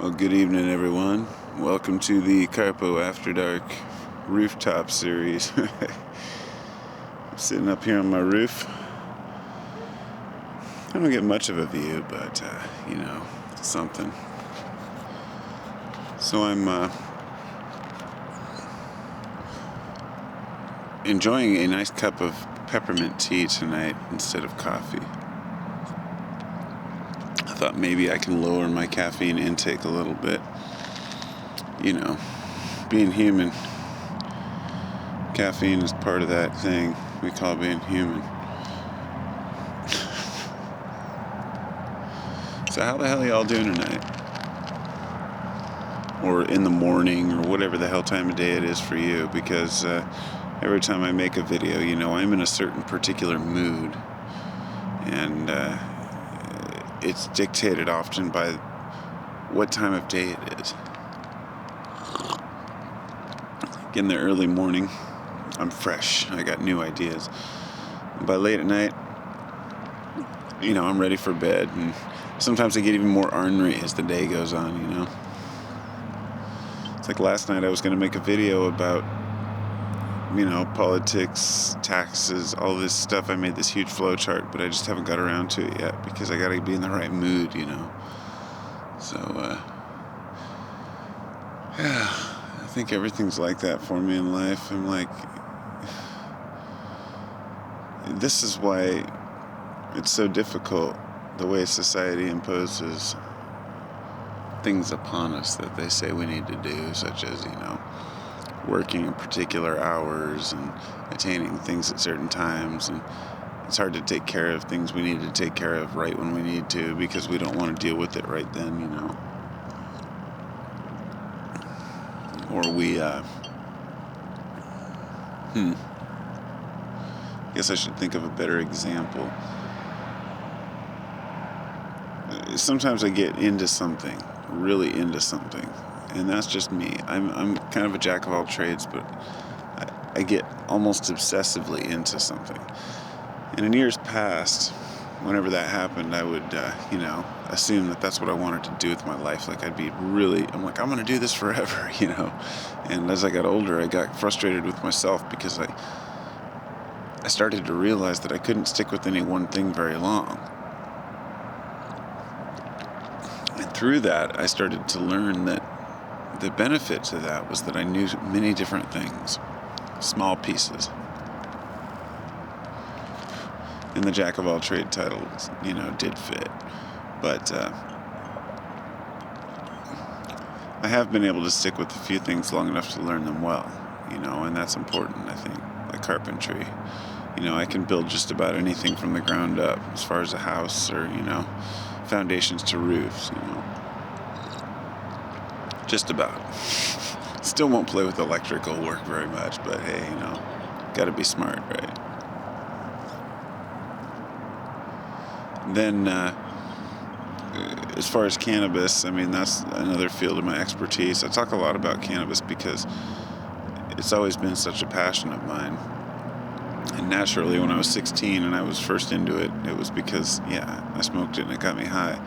Well, good evening, everyone. Welcome to the Carpo After Dark rooftop series. I'm sitting up here on my roof. I don't get much of a view, but, something. So I'm enjoying a nice cup of peppermint tea tonight instead of coffee. I thought maybe I can lower my caffeine intake a little bit. Being human, caffeine is part of that thing we call being human. So how the hell are y'all doing tonight? Or in the morning, or whatever the hell time of day it is for you, because every time I make a video, I'm in a certain particular mood, and it's dictated often by what time of day it is. In the early morning, I'm fresh. I got new ideas. And by late at night, I'm ready for bed. And sometimes I get even more ornery as the day goes on, It's like last night I was going to make a video about, politics, taxes, all this stuff. I made this huge flow chart, but I just haven't got around to it yet because I got to be in the right mood, So, yeah. I think everything's like that for me in life. I'm like, this is why it's so difficult, the way society imposes things upon us that they say we need to do, such as, working particular hours and attaining things at certain times. And it's hard to take care of things we need to take care of right when we need to because we don't want to deal with it right then, Or we, guess I should think of a better example. Sometimes I get into something, really into something, and that's just me. I'm kind of a jack of all trades, but I get almost obsessively into something. And in years past, whenever that happened, I would, assume that that's what I wanted to do with my life. Like I'm going to do this forever, And as I got older, I got frustrated with myself because I started to realize that I couldn't stick with any one thing very long. And through that, I started to learn that the benefit to that was that I knew many different things, small pieces. And the jack of all trade title, did fit. But I have been able to stick with a few things long enough to learn them well, and that's important, I think. Like carpentry. I can build just about anything from the ground up, as far as a house or, foundations to roofs, Just about. Still won't play with electrical work very much, but hey, gotta be smart, right? Then, as far as cannabis, that's another field of my expertise. I talk a lot about cannabis because it's always been such a passion of mine. And naturally, when I was 16 and I was first into it, it was because, I smoked it and it got me high.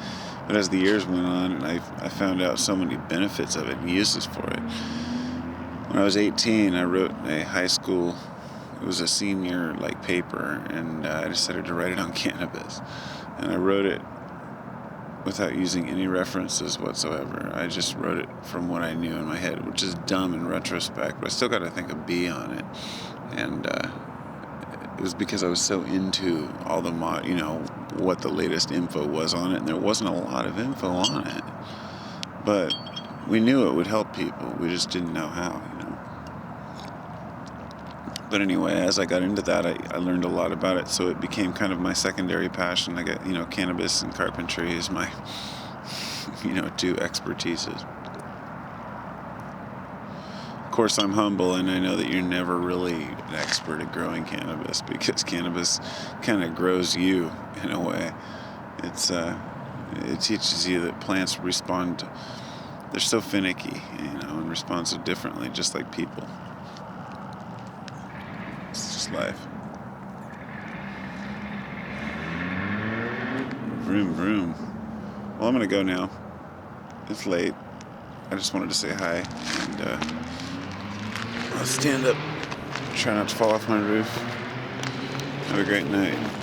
But as the years went on, and I found out so many benefits of it and uses for it. When I was 18, I wrote a high school, it was a senior, paper, and I decided to write it on cannabis. And I wrote it without using any references whatsoever. I just wrote it from what I knew in my head, which is dumb in retrospect, but I still got to think a B on it. And it was because I was so into all the what the latest info was on it, and there wasn't a lot of info on it. But we knew it would help people. We just didn't know how, But anyway, as I got into that, I learned a lot about it, so it became kind of my secondary passion. I got, cannabis and carpentry is my, two expertises. Of course, I'm humble, and I know that you're never really an expert at growing cannabis because cannabis kind of grows you in a way. It teaches you that plants respond. They're so finicky, and respond so differently, just like people. It's just life. Vroom, vroom. Well, I'm going to go now. It's late. I just wanted to say hi, and I'll stand up, try not to fall off my roof. Have a great night.